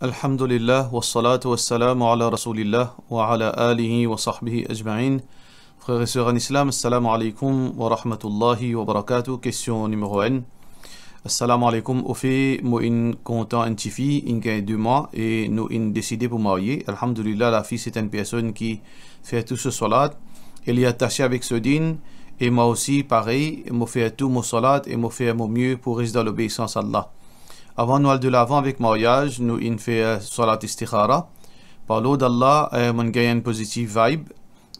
Alhamdulillah, wassalatu wassalamu ala rasulillah wa ala alihi wa sahbihi ajma'in. Frères et sœurs en islam, assalamu alaikum wa rahmatullahi wa barakatuh. Question numéro 1. Assalamu alaikum. Au fait, moi, in content une fille, in gagne 2 mois et nous in décidé pour marier. Alhamdulillah, la fille c'est une personne qui fait tout ce salat. Elle est attachée avec ce din. Et moi aussi, pareil, moi fais tout mon salat et moi fais mon mieux pour rester dans l'obéissance à Allah. Avant nous aller de l'avant avec mariage, nous in fait salat istikhara. Par l'eau d'Allah, on gagne une positive vibe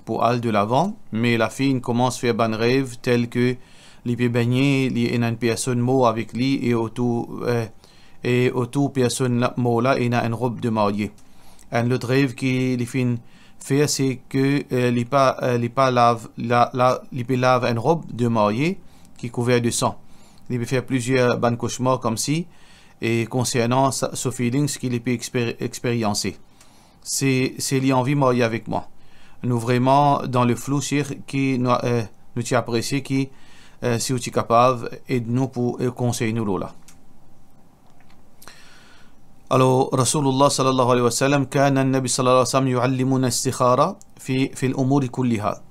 pour aller de l'avant. Mais la fille commence à faire ban rêve tel que les peut baigner, il y a une personne mot avec lui et autour personne mot là, il y a une robe de mariée. Un autre rêve qui les filles fait, c'est que les pas lave une robe de mariée qui est couverte de sang. Il peut faire plusieurs ban cauchemars comme si. Et concernant ce feeling, ce qu'il peut expériencer, c'est lui envie de marier avec moi. Nous vraiment dans le flou, qui nous t'y apprécié, qui si vous êtes capable, aide-nous pour conseiller nous là. Alors, Rasulullah sallallahu alayhi wa sallam, كان النبي صلى الله عليه وسلم يعلمنا استخارة في الأمور كلها.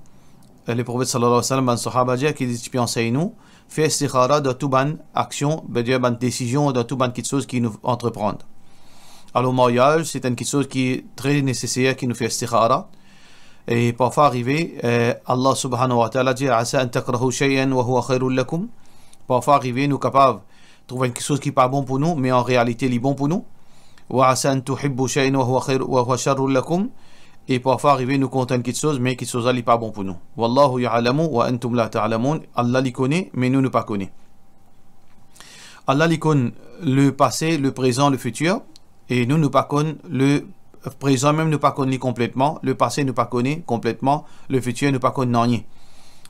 Le prophète sallallahu alayhi wa sallam, ben sahaba dit qu'il dit enseigne nous fait istikhara de toute bonne action, c'est-à-dire bonne décision, de toute bonne quelque chose qui nous entreprendre. Alors, le mariage, c'est une quelque chose qui est très nécessaire, qui nous fait istikhara. Et parfois arriver, Allah subhanahu wa ta'ala dit Asa an takrahu shay'an wa huwa khairul lakum. Parfois arriver, nous capables de trouver quelque chose qui n'est pas bon pour nous, mais en réalité, il est bon pour nous. Wa asa an tuhibbu shay'an wa huwa sharrul lakum. Et parfois arriver, nous contenter quelque chose, mais quelque chose n'est pas bon pour nous. Wallahu ya'lamu wa antum la ta'lamun. Allah l'y connaît, mais nous ne pas connaît. Allah l'y connaît le passé, le présent, le futur, et nous ne pas connaît le présent, même ne pas connaît complètement, le passé ne pas connaît complètement, le futur ne pas connaît rien.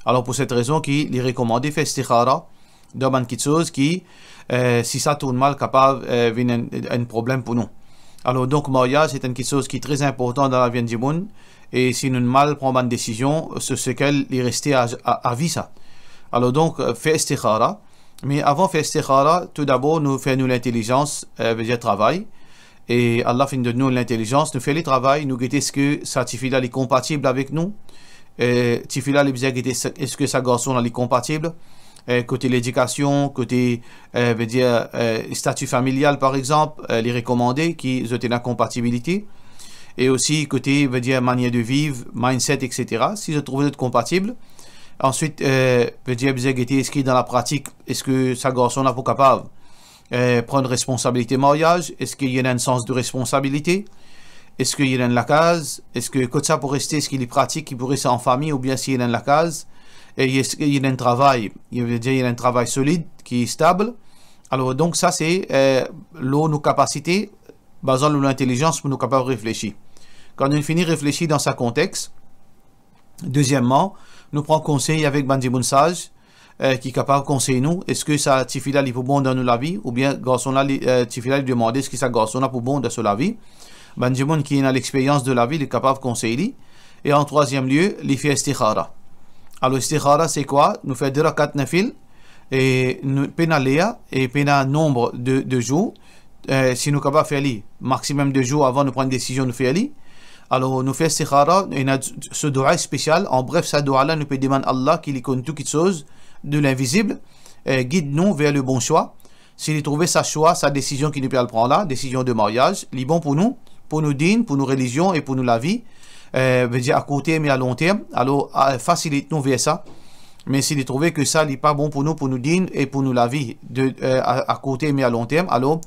Alors pour cette raison, qu'il est recommandé faire istikhara dans quelque chose qui, si ça tourne mal, capable venir un problème pour nous. Alors donc mariage c'est quelque chose qui est très important dans la vie du monde et si nous mal prenons une décision, c'est ce qu'elle est resté à vie ça. Alors donc fait istikhara, mais avant faire istikhara, tout d'abord nous faisons l'intelligence, veut dire travail. Et Allah fait de nous l'intelligence, nous fait le travail, nous guetter ce que sa tifila est compatible avec nous. Tifila est-ce que sa garçon est compatible. Côté l'éducation, côté veut dire statut familial par exemple, les recommandés qui ont une compatibilité. Et aussi côté veut dire manière de vivre, mindset, etc. Si je trouve compatible. Ensuite, veut dire est-ce qu'il dans la pratique, est-ce que sa garçon n'est pas capable prendre responsabilité mariage, est-ce qu'il y a un sens de responsabilité, est-ce qu'il y a la case, est-ce que ça pour rester, est-ce qu'il est pratique, qu'il pourrait rester en famille ou bien s'il y a la case, et est-ce qu'il y a un travail, il veut dire il y a un travail solide qui est stable. Alors donc ça c'est nos capacités basant sur l'intelligence pour nous capables de réfléchir. Quand on finit de réfléchir dans sa contexte, deuxièmement, nous prenons conseil avec Bandimoun Sage, qui est capable de conseiller nous, est-ce que ça tifila est pour bon dans la vie, ou bien garçon là tifila lui demander est-ce que ça garçon là pour bon dans la vie. Bandimoun qui a l'expérience de la vie, il est capable de conseiller. Et en troisième lieu, il fait istikhara. Alors istikhara c'est quoi? Nous faisons 2 rakat nafil et nous pénaléa et péna nombre de jours. Si nous sommes capables de faire maximum de jours avant de prendre une décision, nous faisons. Alors nous faisons istikhara et ce doua spécial. En bref, ce doua là nous peut demander à Allah qu'il connaît toutes choses de l'invisible, guide-nous vers le bon choix. S'il trouve sa choix, sa décision qu'il nous peut prendre là, décision de mariage, il est bon pour nous dînes, pour nos religions et pour nous la vie, veut dire à court terme et à long terme. Alors facilite-nous vers ça. Mais s'il trouve que ça n'est pas bon pour nous dînes et pour nous la vie à court terme et à long terme, alors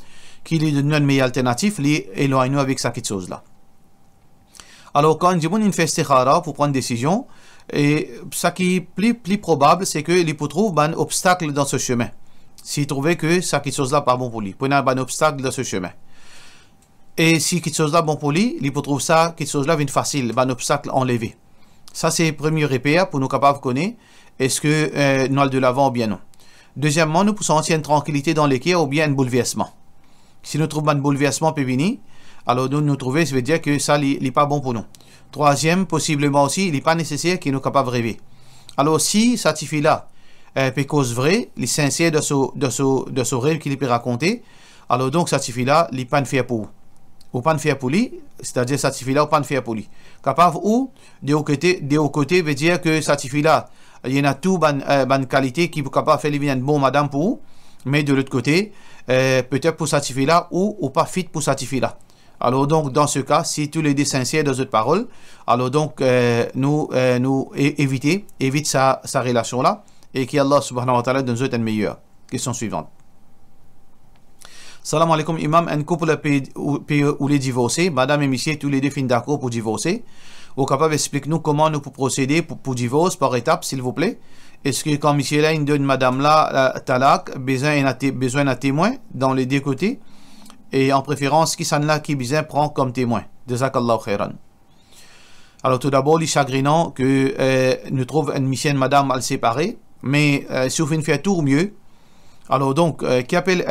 qu'il est donne une meilleure alternative, éloigne-nous avec ça quelque chose là. Alors quand on fait istikhara pour prendre une décision, et ce qui est plus probable, c'est qu'il peut trouver un obstacle dans ce chemin. S'il trouvait que ça quelque chose là pas bon pour lui, il peut y avoir un obstacle dans ce chemin. Et si quelque chose là bon pour lui, il peut trouver ça quelque chose là vient facile, un obstacle enlevé. Ça c'est le premier repère pour nous capables de connaître est-ce que nous allons de l'avant ou bien non. Deuxièmement, nous pouvons sentir une tranquillité dans l'équerre ou bien un bouleversement. Si nous trouvons un bouleversement peut venir, alors nous trouver, ça veut dire que ça n'est pas bon pour nous. Troisième, possiblement aussi, il n'est pas nécessaire qu'il nous capable de rêver. Alors si ça suffit là, peut cause vrai, il est sincère de ce rêve qu'il peut raconter, alors donc ça suffit là, il n'est pas une faire pour vous. ou pas de faire pour lui, c'est-à-dire certifié là ou pas de faire pour lui. Capable ou de haut côté veut dire que certifié là, il y en a tout bonne qualité qui peut capable faire une bonne madame pour vous, mais de l'autre côté, peut-être pour certifié là ou pas fit pour certifié là. Alors donc dans ce cas, si tous les deux sincères dans votre parole, alors donc nous évite sa relation là et qu'Allah subhanahu wa ta'ala donne une meilleure. Question suivante. Salam alaikum imam, un couple ou les divorcer, madame et monsieur tous les deux finissent d'accord pour divorcer. Au capable explique-nous comment nous pouvons procéder pour divorce par étapes s'il vous plaît. Est-ce que quand monsieur là il donne madame là talak, besoin d'un témoin dans les deux côtés et en préférence qui s'en là qui besoin prend comme témoin. Jazakallahu khairan. Alors tout d'abord, il est chagrinant que nous trouvons une mission madame à le séparer, mais si vous faites tout mieux, alors donc qui appelle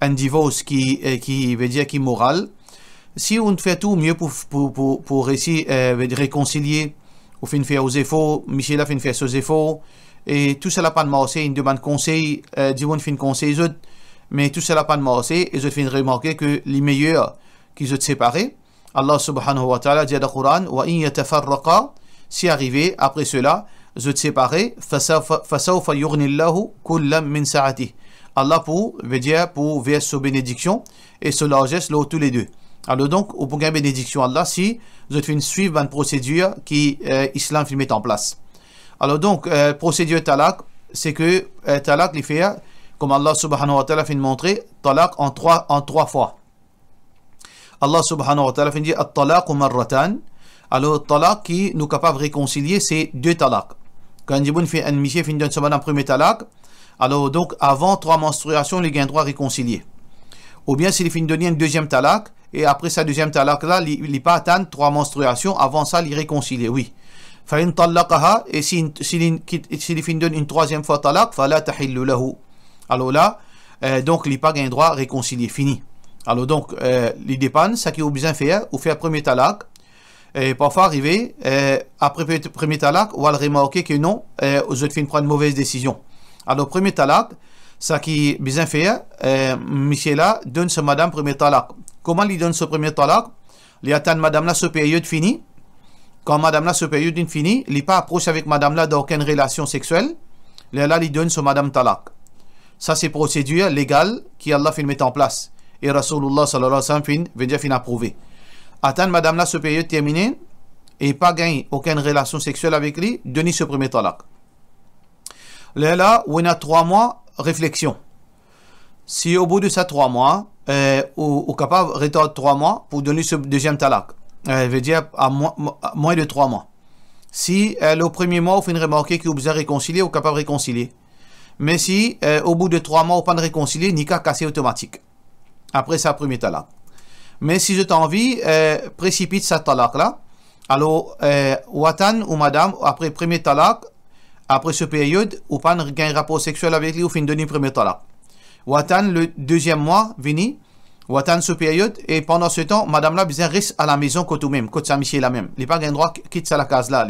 un divorce qui veut dire qui est moral, si on fait tout mieux pour réussir réconcilier, ou fin faire aux efforts, Michel a fait faire ses efforts, et tout cela pas de marcher, une demande conseil, dit-on fin conseil, mais tout cela pas de marcher, et je fin remarquer que les meilleurs qui se séparés, Allah subhanahu wa ta'ala dit dans le Coran, wa in yatafarraqa, si arrivé après cela, je te séparer, fasawfa yughnillahu kullam min sa'ati. Allah veut dire pour vers sa bénédiction et sa largesse là tous les deux. Alors donc, au pour gagner bénédiction Allah si vous faites suivre une procédure qui l'islam met en place. Alors donc, procédure talak, c'est que talak les fait comme Allah subhanahu wa ta'ala fait montrer talak en trois fois. Allah subhanahu wa ta'ala fait dire at-talaq marratan. Alors talak qui nous capable de réconcilier c'est deux talak. Quand on fait un monsieur fin donne un premier talak, alors donc avant 3 menstruations, il a droit à réconcilier. Ou bien s'il finit de donner un deuxième talak, et après sa deuxième talak là, il n'est pas atteint 3 menstruations, avant ça, il réconcilie, oui. Fa'in talaqaha, et s'il finit de donner une troisième fois talak, fala tahillu lahu. Alors là, donc il n'a pas un droit à réconcilier, fini. Alors donc, il dépend, ça qui est besoin de faire, ou faire premier talak, et parfois arriver, après le premier talak, on va le remarquer que non, vous êtes fin prendre une mauvaise décision. Alors, premier talak, ça qui est bien fait, monsieur là donne ce madame premier talak. Comment il donne ce premier talak? Il attend madame là, ce période fini. Quand madame là, ce période fini, il n'est pas approché avec madame là d'aucune relation sexuelle. Là, il donne ce madame talak. Ça, c'est procédure légale qui Allah fait mettre en place. Et Rasulullah sallallahu alayhi wa sallam veut dire fin approuvé. Attendre madame là, ce période terminé et pas gagner aucune relation sexuelle avec lui, donner ce premier talak. Là, on a 3 mois réflexion. Si au bout de ces 3 mois, on est capable de retarder 3 mois pour donner ce deuxième talak, veut dire à moins de 3 mois. Si le premier mois, on fait une remarque que vous avez réconcilié, on est capable de réconcilier. Mais si au bout de 3 mois, on ne peut pas réconcilier, ni qu'à casser automatique. Après ça, premier talak. Mais si je t'ai envie, précipite ce talak là. Alors, Watan ou madame, après premier talak, après cette période, ou pas un rapport sexuel avec lui, ou fin de donner premier talak. Watan le deuxième mois, vini, Watan cette période, et pendant ce temps, madame là, bien reste à la maison côté même, côté sa monsieur la même. Il n'a pas un droit quitte la case là,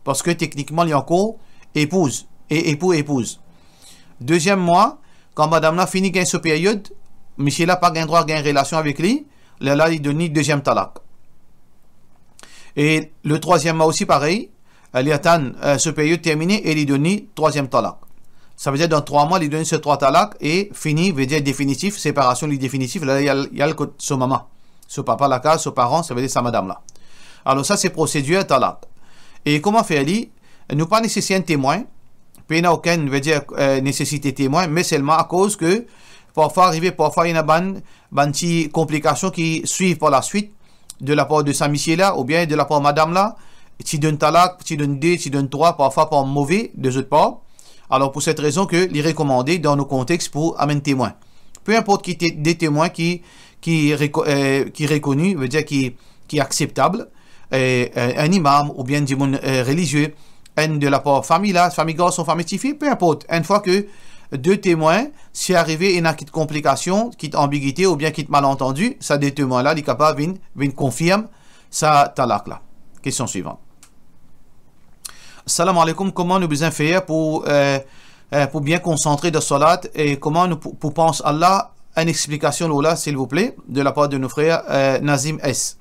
parce que techniquement, il y a encore épouse, et épouse. Deuxième mois, quand madame là finit cette période, monsieur là pas un droit à une relation avec lui, là, il donne deuxième talak. Et le troisième mois aussi, pareil, il attend ce période terminé et il donne troisième talak. Ça veut dire dans 3 mois, il donne ce 3 talak et fini, veut dire définitif, séparation définitive. Là, il y a le côté son maman, son papa, la case, son parent, ça veut dire sa madame là. Alors ça, c'est procédure talak. Et comment faire lui? Nous pas nécessiter un témoin, il n'y a aucune nécessité de témoin, mais seulement à cause que parfois il y a des complications qui suivent par la suite de la part de sa monsieur là, ou bien de la part de madame là. Tu donnes talak, tu donnes 2, tu donnes 3, parfois par mauvais de autres parts. Alors pour cette raison que il est recommandé dans nos contextes pour amener témoin. Peu importe qui est des témoins qui est reconnu, veut dire qui est acceptable, un imam ou bien du monde religieux, un de la part famille là, famille garçon, famille fille, peu importe. Une fois que 2 témoins, si arrivé une petite complication, quitte ambiguïté ou bien quitte malentendu, ça des témoins là, il est capable de confirmer ça talak là. Question suivante. Salam alaikum, comment nous besoin faire pour bien concentrer de salat et comment nous pour penser Allah une explication là, s'il vous plaît, de la part de nos frères Nazim S.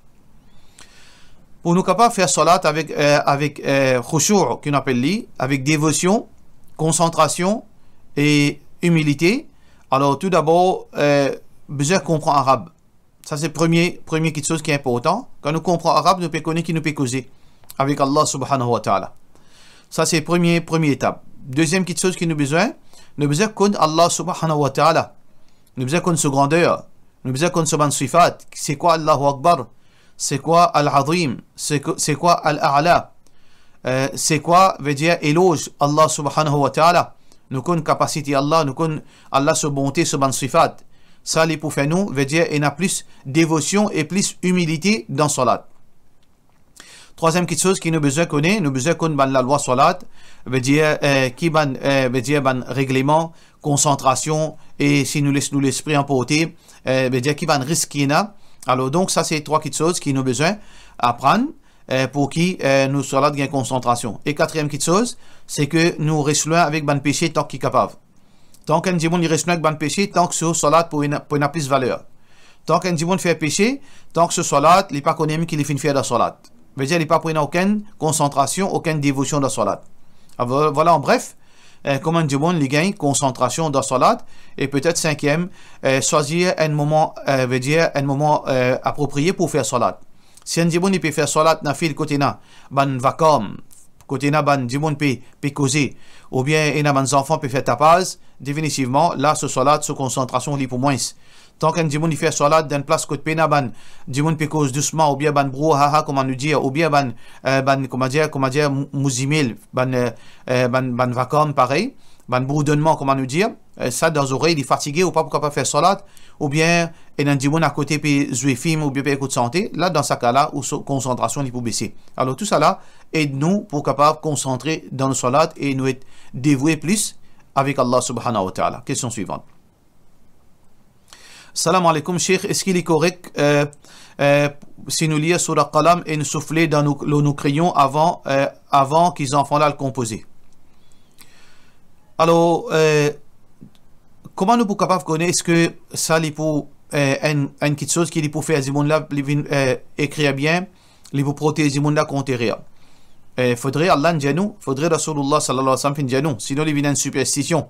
Pour nous capables de faire salat avec khushu', qu'on appelle li, avec dévotion, concentration et humilité, alors tout d'abord, besoin de comprendre arabe. Ça, c'est premier quelque chose qui est important. Quand nous comprenons arabe, nous pouvons connaître qui nous peut causer avec Allah subhanahu wa ta'ala. Ça, c'est première étape. Deuxième quelque chose qui nous besoin de connaître Allah subhanahu wa ta'ala. Nous besoin de connaître sa grandeur. Nous besoin de connaître sa sifat. C'est quoi Allahu Akbar? C'est quoi Al-Azim? C'est quoi Al-A'la? C'est quoi, veut dire, éloge Allah subhanahu wa ta'ala. Nous connaissons capacité Allah, nous connaissons Allah sa bonté, sa sifat. Ça, les pour faire nous, veut dire, il y a plus dévotion et plus humilité dans salat. Troisième quelque chose qui nous besoin connaître, nous besoin connaître la loi salat, veut dire, veut dire, règlement, concentration, et si nous laissons l'esprit emporter, veut dire, qui va risquer là. Alors, donc, ça, c'est trois petites choses qui nous besoin apprendre pour qui nous salat gagne concentration. Et quatrième petite chose, c'est que nous restons loin avec ban péché tant qu'il est capable. Tant qu'un dit il reste loin avec ban péché, tant que ce salat pour une plus valeur. Tant qu'un dit fait péché, tant que ce salat, il n'est pas connu qu'il est fin faire de salat. Veut dire, il n'est pas pour aucune concentration, aucune dévotion de salat. Alors, voilà, en bref, comment un djibon il gagne concentration dans salat. Et peut-être cinquième, choisir un moment, veut dire un moment approprié pour faire salat. Si un djibon il peut faire salat na fil côté na ban vacarme, côté na ban djibon peut causer, ou bien un ban enfants peut faire tapage, définitivement là ce salat sous concentration li pour moins. Tant qu'un djibon il fait salat dans place côté pena ban djibon peut cause doucement, ou bien ban brouhaha comment nous dire, ou bien ban comment dire mouzimil ban vacarme pareil, ban bourdonnement comment nous dire, ça dans les oreilles il est fatigué ou pas pour capable faire salat, ou bien un djibon à côté peut jouer film ou bien peut écouter santé, là dans ce cas là où concentration il peut baisser. Alors tout ça là aide-nous pour capable concentrer dans le salat et nous être dévoués plus avec Allah subhanahu wa ta'ala. Question suivante. Salam alaikum, Cheikh. Est-ce qu'il est correct si nous lisons sur la qalam et nous souffler dans nos crayons avant qu'ils en font là le composé? Alors, comment nous pouvons capable connaître est-ce que ça est pour une petite chose qui est pour faire des là écrire bien, les pour protéger des là contre rien. Faudrait Allah nous, faudrait Rasulullah sallallahu alayhi wa sallam sinon il vient une superstition.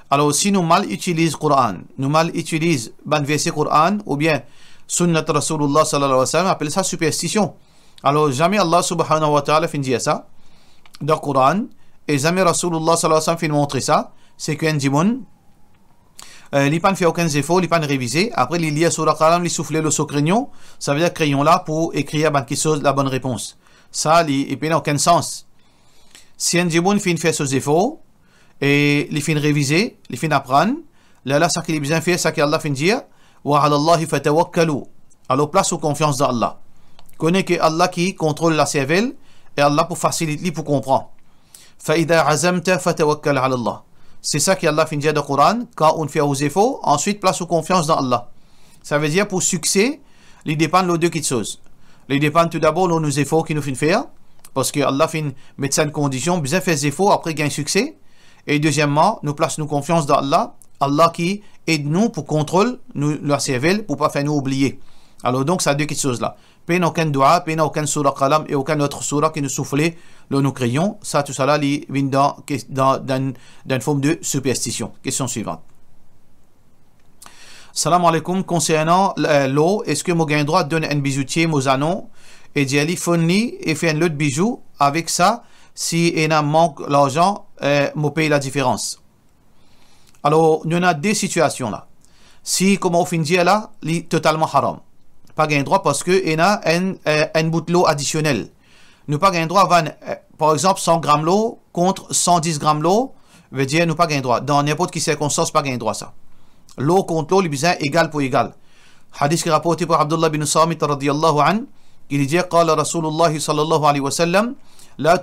Alors si nous mal utilisons le Coran, nous mal utilisons ban verset Coran ou bien sunnat Rasulullah sallallahu alayhi wa sallam, appelle ça superstition. Alors jamais Allah subhanahu wa ta'ala fin dire ça dans le Coran et jamais Rasulullah sallallahu alayhi wa sallam fin montrer ça, c'est qu'un djimoun il pas fait aucun effort, il pas révisé, après il lit sur le Coran, il souffle le crayon, ça veut dire crayon là pour écrire quelque chose la bonne réponse. Ça il n'a aucun sens. Si un djimoun fin fait ses efforts et il fin réviser, il fin apprendre, là ça qu'il a besoin faire, ça qu'Allah fin dire wa 'ala Allahi fatawakkalu. Alors place aux confiance dans Allah. Connais que Allah qui contrôle la cervelle et Allah pour faciliter pour comprendre. Fa idha 'azamta fatawakkal 'ala Allah. C'est ça qu'Allah fin dire dans le Coran, quand on fait aux efforts, ensuite place aux confiance dans Allah. Ça veut dire pour succès, il dépend de deux petites choses. Il dépend tout d'abord de nos efforts qui nous font faire, parce que Allah fin mettre ça en condition, bien faire des efforts après gagner succès. Et deuxièmement, nous plaçons nos confiance dans Allah, Allah qui aide nous pour contrôler la cervelle, pour pas faire nous oublier. Alors donc, ça deux petites choses là. Pas aucun dua, pas aucun surah qalam et aucun autre surah qui nous souffle nous crayons. Ça, tout ça là, il vient dans une forme de superstition. Question suivante. Salam alaikum. Concernant l'eau, est-ce que moi j'ai droit de donner un bijoutier, mon anon, et d'y aller fournir et faire un autre bijou avec ça, si il manque l'argent, moi paye la différence. Alors, il y en a deux situations là. Si, comme on finit là, c'est totalement haram. Pas gain droit parce que il y a un bout de l'eau additionnel. Nous pas gain droit par exemple 100 grammes l'eau contre 110 grammes l'eau, veut dire nous pas gain droit. Dans n'importe quelle circonstance, pas gain droit ça. L'eau contre l'eau, il besoin égal pour égal. Hadith qui est rapporté par Abdullah bin Samit radiyallahu an, il dit قال رسول الله صلى الله عليه وسلم لا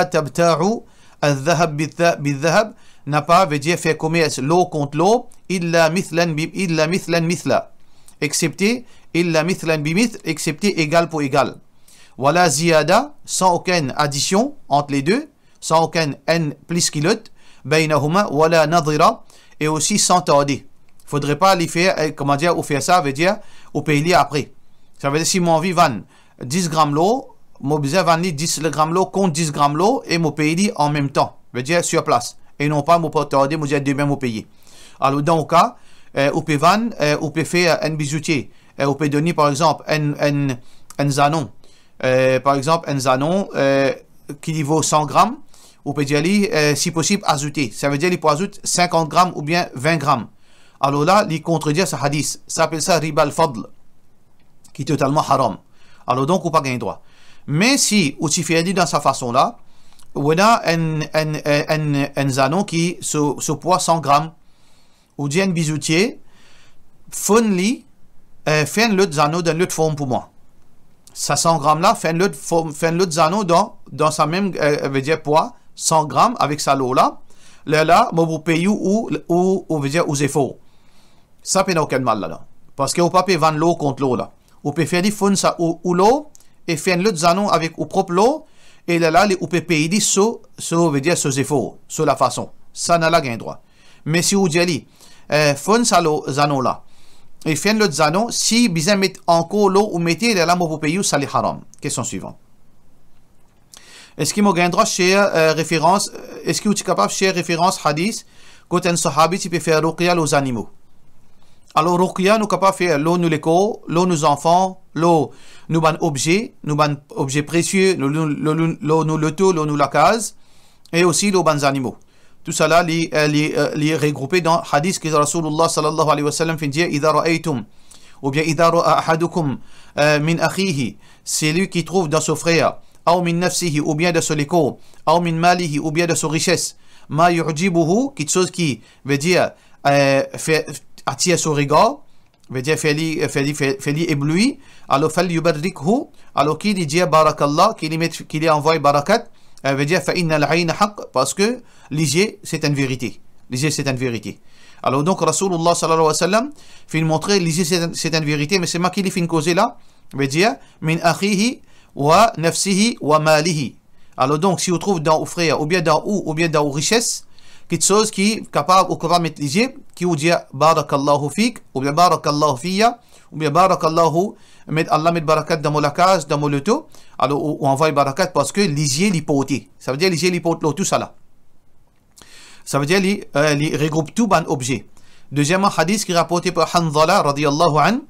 تبتاعوا الذهب بالذهب, n'a pas veut dire faire commerce l'eau contre l'eau إلا مثلا مثلا, excepté إلا مثلا بمثل, excepté égal pour égal. Wala ziyada, sans aucune addition entre les deux, sans aucun n plus que l'autre, baynahuma wala nadira, et aussi sans tarder. Il faudrait pas les faire, comment dire, ou faire ça, veut dire, ou payer après. Ça veut dire, si mon vie vend 10 grammes l'eau, mon besoin vendre 10 grammes l'eau contre 10 grammes l'eau, et mon payer en même temps. Veut dire, sur place. Et non pas, mon pas tarder, mon dire demain, mon payer. Alors, dans le cas, on peut vendre, on peut faire un bijoutier. On peut donner, par exemple, un zanon. Par exemple, un zanon qui vaut 100 grammes, on peut dire, si possible, ajouter. Ça veut dire qu'il peut ajouter 50 grammes ou bien 20 grammes. Alors là, il contredit ce hadith. Ça s'appelle ça riba al-fadl, qui est totalement haram. Alors donc, on n'a pas gagné droit. Mais si, ou tu fais dit dans sa façon-là, on a un zanon qui se poids 100 grammes, ou dit un bijoutier, fais un autre zanon dans l'autre forme pour moi. Ça 100 grammes là, fais un autre zanon dans sa même veut dire poids, 100 grammes avec sa lot là. Là, vous payez ou veut dire aux efforts. Ça n'a aucun mal là. Parce que vous ne pouvez pas vendre l'eau contre l'eau là. Vous pouvez faire des fonds ou l'eau et faire un autre zanon avec vos propres l'eau. Et là, vous pouvez payer sur veut dire sur efforts, sur la façon. Ça n'a pas gain droit. Mais si vous dites, fonds ça zanon là. Et fait l'autre zanon, si vous mettez encore l'eau ou mettez là, vous payez, ça les haram. Question suivante. Est-ce qu'il m'a droit chez référence, est-ce que vous êtes capable chez référence hadith, quand un sahabi peut faire ruqya aux animaux? Alors ruqya, nous capable faire l'eau nous l'écho, l'eau nous enfants, l'eau nous ban objets précieux, l'eau nous le tout, l'eau nous la case, et aussi l'eau ban animaux. Tout cela est regroupé dans hadith que Rasulullah sallallahu alayhi wa sallam fait dire idha ra'aytum ou bien idha ra'a ahadukum min akhihi, c'est lui qui trouve dans son frère, ou min nafsihi ou bien de son écho, ou min malihi ou bien de son richesse, ma yu'jibuhu, quelque chose qui veut dire attire son regard, veut dire fait lui ébloui, alors fal yubarrikhu, alors qui dit barakallah, qui lui envoie barakat, veut dire fa'inna al-'ayna haqq, parce que les yeux c'est une vérité. Les yeux c'est une vérité. Alors donc Rasulullah sallallahu alayhi wa sallam fait montrer les yeux c'est une vérité, mais c'est moi qui lui fait une cause là, veut dire min akhihi wa nafsihi wa malihi. Alors donc si on trouve dans au frère ou bien dans aux richesses, quelque chose qui est capable de mettre les yeux, qui vous dit barakallahu fik ou bien barakallahu fiya ou bien barakallahu Allah met barakat dans la case, dans le tout. Alors on envoie barakat parce que les yeux les potés. Ça veut dire les yeux les potent tout ça là. Ça veut dire les regroupe tout ban objet. Deuxièmement, hadith qui est rapporté par Hanzala radiyallahu an,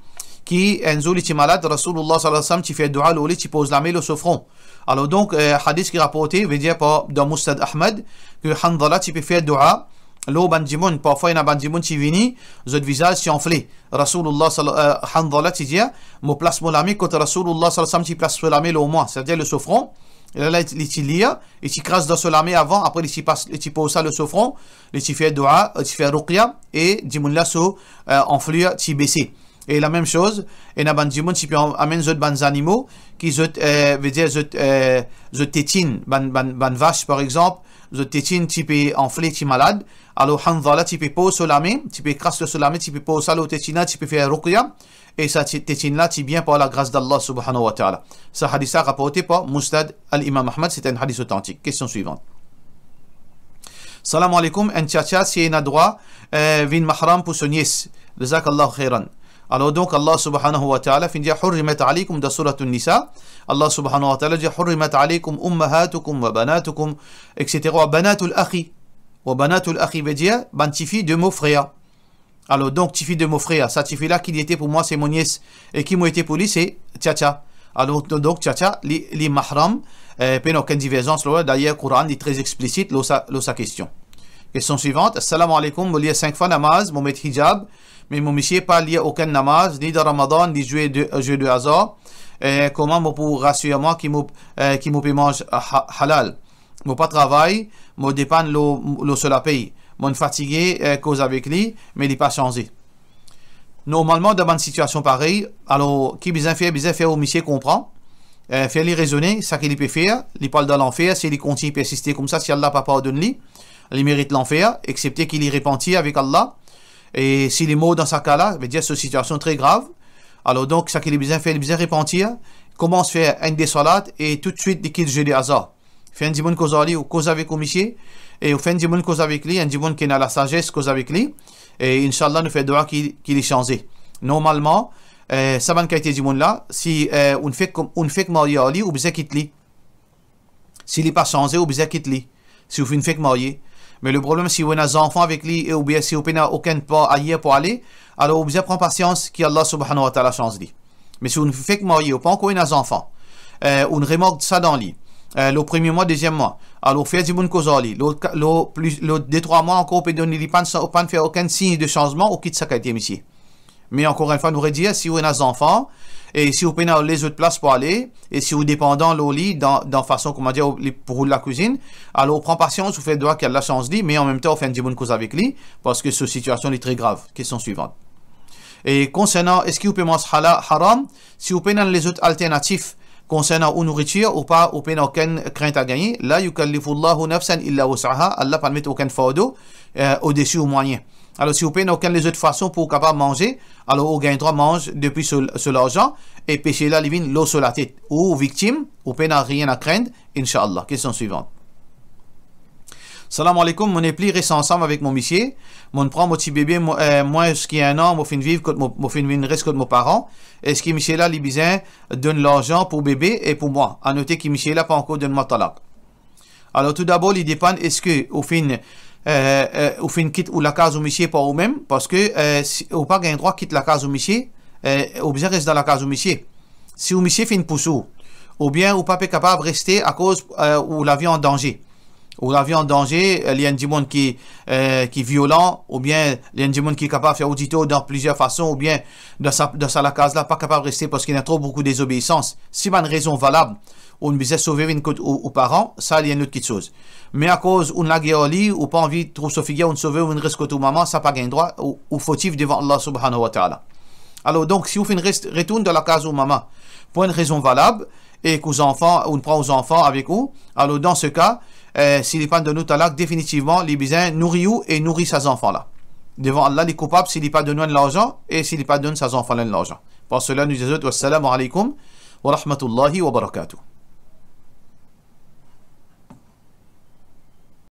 qui est un zoli qui est malade, Rasulullah sallallahu alayhi wa sallam qui fait dua l'oli, qui pose la main au front. Alors donc, hadith qui est rapporté, veut dire par dans Musnad Ahmad, que Hanzala qui peut faire dua, l'eau bandimoun, parfois il y a un bandimoun qui vient, votre visage qui enflé. Rasulullah Hanzala qui dit, me place mon ami, quand Rasulullah sallallahu alayhi wa sallam qui place la main au moins, c'est-à-dire le souffrant. Et là, il lit, et tu crasses dans la main avant, après, tu poses ça le souffrant, tu fais dua, tu fais ruqya, et dimoun là, enflure, tu baisses. Et la même chose, et na ban dimoun, tu peux amener zot ban animaux, qui veut dire zot tétine, ban vache par exemple, zot tétine, tu peux enfler, tu es malade. Alors, Hanzala, tu peux poser sur la main, tu peux crasser sur la main, tu peux poser ça le tétine, tu peux faire ruqya. Et ça tétine-là, tu bien par la grâce d'Allah subhanahu wa ta'ala. Ce hadith rapporté par Musnad al-Imam Ahmad, c'est un hadith authentique. Question suivante. Salam alaikum, un tchatcha, si il a droit, vin mahram pour son nièce. Jazakallahu khairan. Alors donc, Allah subhanahu wa ta'ala fin dit hurrimat alaykum da surat an-Nisa. Allah subhanahu wa ta'ala dit hurrimat alaykum ummahatukum wa banatukum, etc. Wa banatul akhi. Wa banatul akhi veut dire, bantifi de mon frère. Alors donc, Tifi de mon frère, ça Tifi là, qui était pour moi, c'est mon nièce, et qui m'a été pour lui, c'est Tchatcha. Alors donc, Tchatcha, les mahram, peine aucune divergence, d'ailleurs, le Coran est très explicite, sa question. Question suivante, Assalamu alaikum, je lis 5 fois namaz, je mets hijab, mais mon monsieur pas lié aucun namaz, ni de Ramadan, ni jeu de hasard. Comment je peux rassurer moi qui me mange halal? Je pas travail, je dépend le seul paye. Mon fatigué cause avec lui, mais il n'est pas changé. Normalement, dans une situation pareille, alors, qui bien fait au monsieur comprend, faire lui raisonner, ça qu'il peut faire, il parle de l'enfer, s'il continue à persister comme ça, si Allah n'a pas pardonné lui, il mérite l'enfer, excepté qu'il y repentit avec Allah, et s'il est mort dans ce cas-là, veut dire c'est une situation très grave, alors donc, ça qu'il est bien fait, il bien repentir, commence à faire un des salades, et tout de suite, il quitte le jeu de hasard. Fait un dimon cause ou cause avec au monsieur, et on fait un djimoun cause avec lui, un djimoun qui a la sagesse cause avec lui, et Inch'Allah nous fait droit qu'il est changé. Normalement, ça va être djimoun là, si on fait marier à lui, ou bien quitte lui. S'il n'est pas changé, ou bien quitte lui. Si on fait marier. Mais le problème, si on a des enfants avec lui, ou bien si on n'a aucun pas ailleurs pour aller, alors on prend patience qu'Allah subhanahu wa ta'ala change lui. Mais si on fait marier, ou pas encore des enfants, on remarque ça dans lui. Le premier mois, deuxième mois. Alors, on fait du bon cause ali. Le 2-3 mois encore, on peut donner les pas de faire aucun signe de changement, ou quitte sa qualité, monsieur. Mais encore une fois, nous redire, si on a des enfants, et si on peut les autres places pour aller, et si on dépendant l'eau lit, dans façon, comment dire, pour la cuisine, alors on prend patience, on fait droit qu'elle la change lui, mais en même temps, on fait une bonne cause avec lui, parce que cette situation est très grave. Question suivante. Et concernant, est-ce qu'on peut manger haram, si on peut dans les autres alternatifs, concernant une nourriture ou pas, ou pas aucune crainte à gagner, là, yukallifullahu nafsan illa wus'aha, Allah ne permet aucun fardeau au-dessus au moyen. Alors, si vous payez aucune des autres façons pour capable manger, alors vous gagnez droit manger depuis sur l'argent et pêcher là, l'eau sur la tête. Ou victime, ou pas rien à craindre, Inch'Allah. Question suivante. Salam alaikum, mon époux reste ensemble avec mon monsieur. Mon prend mon petit bébé, moi, ce qui est un an, moi, fin vivre, moi, fin vivre, reste comme mes parents. Est-ce que monsieur là, les besoin donne l'argent pour bébé et pour moi? À noter que monsieur là, pas encore donne moi talak. Alors, tout d'abord, il dépend, est-ce que, au fin, quitte ou la case au monsieur par vous-même, parce que, ou pas gain droit quitte la case au monsieur, ou bien reste dans la case au monsieur. Si au monsieur fait une pousse, ou bien, ou pas capable de rester à cause, où la vie en danger. Ou la vie en danger, il y a un monde qui est violent, ou bien il y a un monde qui est capable de faire audito dans plusieurs façons, ou bien dans la case là, pas capable de rester parce qu'il y a trop beaucoup de désobéissance. Si pas une raison valable, on veut sauver une côte aux parents, ça il y a une autre chose. Mais à cause on l'a guéri, ou pas envie de trouver sa figure, on sauver une reste côte aux maman, ça pas gain droit, ou fautif devant Allah subhanahu wa ta'ala. Alors donc, si vous faites une retourne dans la case aux maman, pour une raison valable, et qu'aux enfants, on prend aux enfants avec vous, alors dans ce cas, s'il n'est pas de nous talak, définitivement, les besoins nourrit et nourrit ses enfants-là. Devant Allah, les coupables, s'il n'est pas de nous l'argent, et s'il n'est pas de nous ses enfants-là l'argent. Pour cela, nous disons, wassalamu alaikum wa rahmatullahi wa barakatuh.